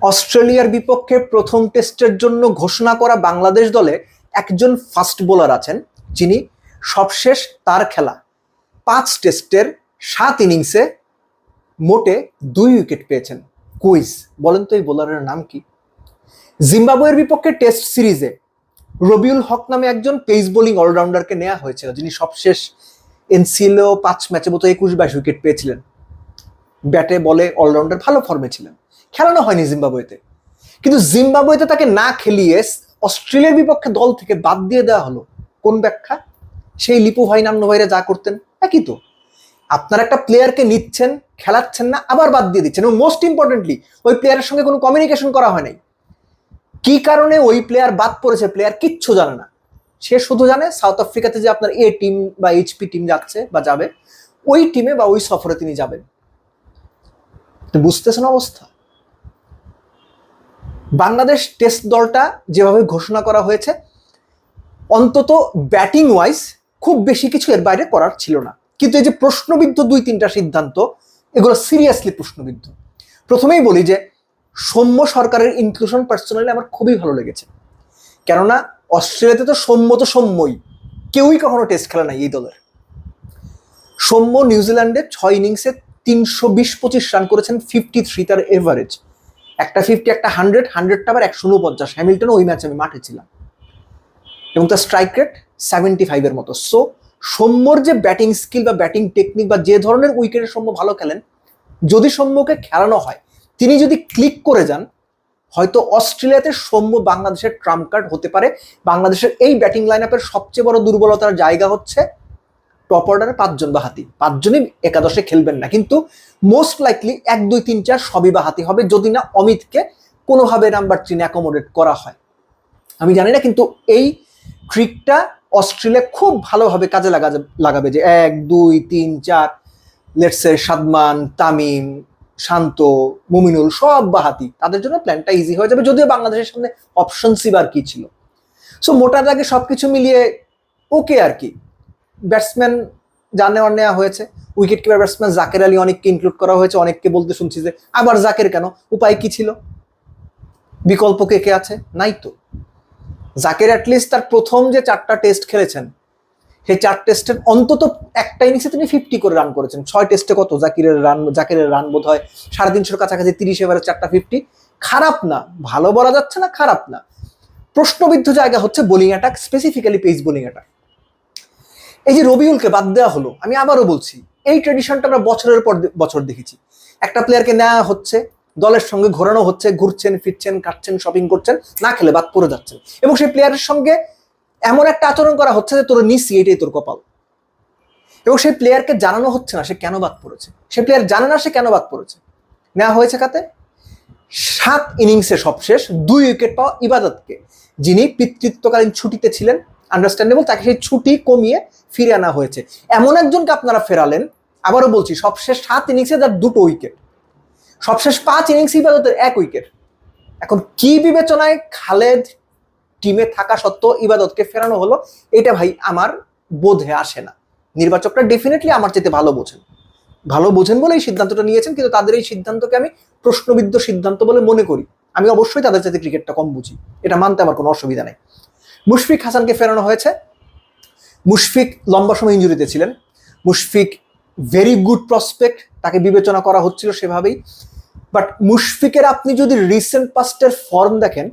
অস্ট্রেলিয়ার বিপক্ষে প্রথম টেস্টের জন্য ঘোষণা করা বাংলাদেশ দলে একজন ফাস্ট বোলার আছেন, যিনি সবশেষ তার খেলা 5 টেস্টের 7 ইনিংসে মোটে 2 উইকেট পেয়েছেন। কুইজ, বলেন তো এই বোলারের নাম কি? জিম্বাবুয়ের বিপক্ষে টেস্ট সিরিজে রবিউল হক নামে একজন পেস বোলিং অলরাউন্ডারকে নেওয়া হয়েছিল, যিনি সবশেষ এনসিএলও 5 ম্যাচে মতো 21-22 উইকেট পেয়েছিলেন। ব্যাটে বলে অলরাউন্ডার, ভালো ফর্মে ছিলেন। খেলানো হয়নি জিম্বাবুয়েতে, কিন্তু জিম্বাবুয়েতে তাকে না খেলিয়ে অস্ট্রেলিয়ার বিপক্ষে দল থেকে বাদ দিয়ে দেওয়া হলো। কোন ব্যাখ্যা? সেই লিপু ভাই নামনো ভাইরা যা করতেন একই তো। আপনারা একটা প্লেয়ারকে নিচ্ছেন, খেলাচ্ছেন না, আবার বাদ দিয়ে দিচ্ছেন, এবং মোস্ট ইম্পর্টেন্টলি ওই প্লেয়ারের সঙ্গে কোনো কমিউনিকেশন করা হয় নাই। কি কারণে ওই প্লেয়ার বাদ পড়েছে প্লেয়ার কিচ্ছু জানে না। সে শুধু জানে সাউথ আফ্রিকাতে যে আপনার এ টিম বা এইচপি টিম যাচ্ছে বা যাবে, ওই টিমে বা ওই সফরে তিনি যাবেন। বুঝতেছেন অবস্থা? বাংলাদেশ টেস্ট দলটা যেভাবে ঘোষণা করা হয়েছে, অন্তত ব্যাটিং ওয়াইজ খুব বেশি কিছু এর বাইরে করার ছিল না। কিন্তু এই যে প্রশ্নবিদ্ধ 2-3টা সিদ্ধান্ত, এগুলো সিরিয়াসলি প্রশ্নবিদ্ধ। প্রথমেই বলি যে সৌম্য সরকারের ইনক্লুশন পার্সোনালি আমার খুবই ভালো লেগেছে। কেননা অস্ট্রেলিয়াতে তো সৌম্যই, কেউই কখনো টেস্ট খেলা নাই এই দলের। সৌম্য নিউজিল্যান্ডে 6 ইনিংসে 320-25 রান করেছেন, 53 তার এভারেজ। একটা 50, একটা 100টা আবার 149। হ্যামিল্টন ওই ম্যাচে আমি মাঠে ছিলাম, এবং তার স্ট্রাইক রেট 75 মতো। সো সৌম্যর যে ব্যাটিং স্কিল বা ব্যাটিং টেকনিক বা যে ধরনের উইকেটে সৌম্য ভালো খেলেন, যদি সৌম্যকে খেলানো হয়, তিনি যদি ক্লিক করে যান, হয়তো অস্ট্রেলিয়াতে সৌম্য বাংলাদেশের ট্রাম্প কার্ড হতে পারে। বাংলাদেশের এই ব্যাটিং লাইন আপের সবচেয়ে বড় দুর্বলতার জায়গা হচ্ছে টপ অর্ডারে 5 জন বাহাতি। 5 জনই একাদশে খেলবেন না, কিন্তু মোস্ট লাইকলি 1, 2, 3, 4 সবই বাহাতি হবে, যদি না অমিতকে কোনোভাবে নাম্বার 3 অ্যাকোমোডেট করা হয়। আমি জানি না, কিন্তু এই ট্রিকটা অস্ট্রেলিয়া খুব ভালোভাবে কাজে লাগাবে, যে 1, 2, 3, 4 লেটসে সাদমান, তামিম, শান্ত, মুমিনুল সব বাহাতি, তাদের জন্য প্ল্যানটা ইজি হয়ে যাবে। যদিও বাংলাদেশের সামনে অপশন সিবার কি ছিল। সো মোটার আগে সবকিছু মিলিয়ে ওকে আর কি। ব্যাটসম্যান নেওয়া হয়েছে, wicket keeper batsman Jaker Ali অনেককে ইনক্লুড করা হয়েছে। অনেককে বলতে শুনছি যে আবার জাকের কেন, উপায় কি ছিল? বিকল্প কে আছে? নাই তো। জাকের অ্যাটলিস্ট তার প্রথম যে 4টা টেস্ট খেলেছেন, সেই 4 টেস্টের অন্তত একটা ইনিংসে তিনি 50 করে রান করেছেন। 6 টেস্টে কত জাকেরের রান বোধ হয় 350-এর কাছাকাছি, 30 এভারেজ, 4টা 50। খারাপ না, ভালো বলা যাচ্ছে না, খারাপ না। প্রশ্নবিদ্ধ জায়গা হচ্ছে bowling attack, specifically pace bowling attack. এই যে রবিউলকে বাদ দেওয়া হলো, আমি আবারও বলছি, এই ট্রেডিশনটা আমরা বছরের পর বছর দেখেছি। একটা প্লেয়ারকে নেওয়া হচ্ছে, দলের সঙ্গে ঘোরানো হচ্ছে, ঘুরছেন ফিরছেন, খাচ্ছেন, শপিং করছেন, না খেলে বাদ পড়ে যাচ্ছেন, এবং সেই প্লেয়ারের সঙ্গে এমন একটা আচরণ করা হচ্ছে যে তোর নিচ্ছি, এটাই তোর কপাল। এবং সেই প্লেয়ারকে জানানো হচ্ছে না সে কেন বাদ পড়েছে। সেই প্লেয়ার জানে না সে কেন বাদ পড়েছে। নেওয়া হয়েছে কাতে 7 ইনিংসে সবশেষ 2 উইকেট পাওয়া ইবাদতকে, যিনি পিতৃত্বকালীন ছুটিতে ছিলেন, আন্ডারস্ট্যান্ডেবল, তাকে সেই ছুটি কমিয়ে ফিরে আনা হয়েছে। এমন একজনকে আপনারা ফেরালেন। আবারও বলছি, সবশেষ 7 ইনিংসে তার 2টো উইকেট, সবশেষ 5 ইনিংসে ইবাদতের 1 উইকেট। এখন কি বিবেচনায় খালেদ টিমে থাকা সত্ত্বেও ইবাদতকে ফেরানো হলো, এটা ভাই আমার বোধে আসে না। নির্বাচকরা ডেফিনেটলি আমার চেয়ে ভালো বোঝেন বলে এই সিদ্ধান্তটা নিয়েছেন, কিন্তু তাদের এই সিদ্ধান্তকে আমি প্রশ্নবিদ্ধ সিদ্ধান্ত বলে মনে করি। আমি অবশ্যই তাদের চাইতে ক্রিকেটটা কম বুঝি, এটা মানতে আমার কোনো অসুবিধা নেই। মুশফিক হাসানকে ফেরানো হয়েছে। মুশফিক লম্বা সময় ইনজুরিতে ছিলেন। মুশফিক ভেরি গুড প্রসপেক্ট, তাকে বিবেচনা করা হচ্ছিল সেভাবেই। বাট মুশফিকের আপনি যদি রিসেন্ট পাস্টের ফর্ম দেখেন,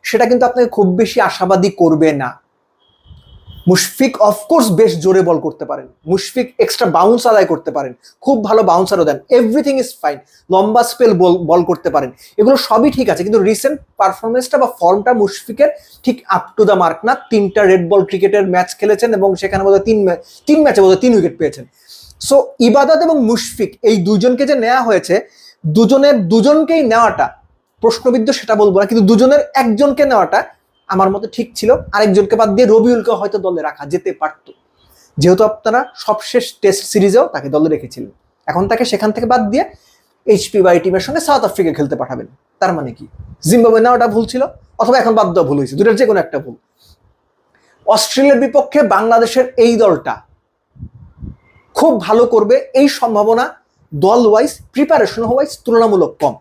সেটা কিন্তু আপনাকে খুব বেশি আশাবাদী করবে না। মুশফিক অফকোর্স বেশ জোরে বল করতে পারেন, মুশফিক এক্সট্রা বাউন্স আদায় করতে পারেন, খুব ভালো বাউন্সারও দেন, এভরিথিং ইজ ফাইন, লম্বা স্পেল বল করতে পারেন, এগুলো সবই ঠিক আছে। কিন্তু রিসেন্ট পারফরমেন্সটা বা ফর্মটা মুশফিকের ঠিক আপ টু দ্য মার্ক না। 3টা রেড বল ক্রিকেটের ম্যাচ খেলেছেন, এবং সেখানে বোধহয় 3 ম্যাচে বোধহয় 3 উইকেট পেয়েছেন। সো ইবাদত এবং মুশফিক এই দুজনকে যে নেওয়া হয়েছে, দুজনকেই নেওয়াটা প্রশ্নবিদ্ধ সেটা বলবো না, কিন্তু দুজনের একজনকে নেওয়াটা আমার মতে ঠিক ছিল। আরেকজনকে বাদ দিয়ে রবিউলকে হয়তো দলে রাখা যেতে পারতো, যেহেতু আপনারা সবশেষ টেস্ট সিরিজেও তাকে দলে রেখেছিলেন। এখন তাকে সেখান থেকে বাদ দিয়ে এইচপি বা টিমের সঙ্গে সাউথ আফ্রিকা খেলতে পাঠাবেন। তার মানে কি জিম্বাবুয়ে নেওয়াটা ভুল ছিল, অথবা এখন বাদ দেওয়া ভুল হয়েছে, দুটোর যে কোনো একটা ভুল। অস্ট্রেলিয়ার বিপক্ষে বাংলাদেশের এই দলটা খুব ভালো করবে এই সম্ভাবনা দল ওয়াইজ, প্রিপারেশন ওয়াইজ তুলনামূলক কম।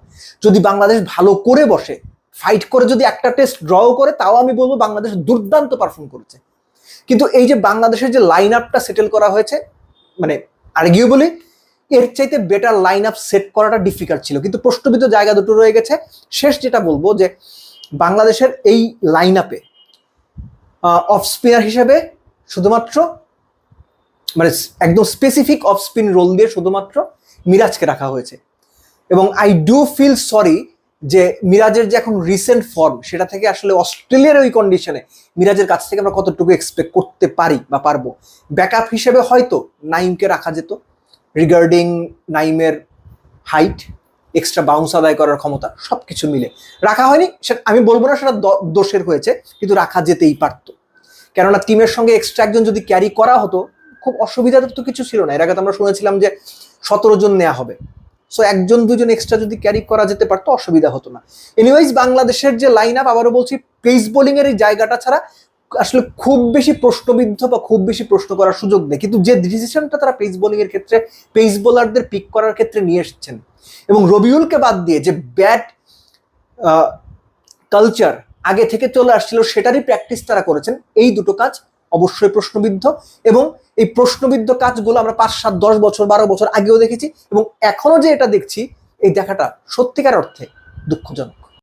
যদি বাংলাদেশ ভালো করে বসে, ফাইট করে যদি একটা টেস্ট ড্রও করে, তাও আমি বলবো বাংলাদেশ দুর্দান্ত পারফর্ম করেছে। কিন্তু এই যে বাংলাদেশের যে লাইন আপটা সেটেল করা হয়েছে, মানে আর্গুয়েবলি এর চাইতে বেটার লাইন আপ সেট করাটা ডিফিকাল্ট ছিল, কিন্তু প্রশ্নবিদ্ধ জায়গা দুটো রয়ে গেছে। শেষ যেটা বলবো যে বাংলাদেশের এই লাইন আপে অফ স্পিনার হিসেবে শুধুমাত্র মানে একদম স্পেসিফিক অফ স্পিন রোল দিয়ে শুধুমাত্র মিরাজকে রাখা হয়েছে। এবং আই ডু ফিল সরি যে মিরাজের যে এখন রিসেন্ট ফর্ম, সেটা থেকে আসলে অস্ট্রেলিয়ার ওই কন্ডিশনে মিরাজের কাছ থেকে আমরা কতটুকু এক্সপেক্ট করতে পারি বা পারবো। ব্যাকআপ হিসেবে হয়তো নাইমকে রাখা যেত, রিগার্ডিং নাইমের হাইট, এক্সট্রা বাউন্স আদায় করার ক্ষমতা, সব কিছু মিলে রাখা হয়নি। সেটা আমি বলবো না সেটা দোষের হয়েছে, কিন্তু রাখা যেতেই পারতো। কেননা টিমের সঙ্গে এক্সট্রা একজন যদি ক্যারি করা হতো, খুব অসুবিধা তো কিছু ছিল না। এর আগে তো আমরা শুনেছিলাম যে 17 জন নেওয়া হবে, সো একজন দুজন এক্সট্রা যদি ক্যারি করা যেতে পারতো অসুবিধা হতো না। এনিওয়াইজ বাংলাদেশের যে লাইন আপ, আবারও বলছি, পেস বোলিং এর এই জায়গাটা ছাড়া আসলে খুব বেশি প্রশ্নবিদ্ধ বা খুব বেশি প্রশ্ন করার সুযোগ নেই। কিন্তু যে ডিসিশনটা তারা পেস বোলিং এর ক্ষেত্রে পেস বোলারদের পিক করার ক্ষেত্রে নিয়ে এসেছেন, এবং রবিউলকে বাদ দিয়ে যে ব্যাট কালচার আগে থেকে চলে আসছিল সেটারই প্র্যাকটিস তারা করেছেন, এই দুটো কাজ অবশ্যই প্রশ্নবিদ্ধ। এবং এই প্রশ্নবিদ্ধ কাজগুলো আমরা 5, 7, 10 বছর 12 বছর আগেও দেখেছি, এবং এখনো যে এটা দেখছি, এই দেখাটা সত্যিকার অর্থে দুঃখজনক।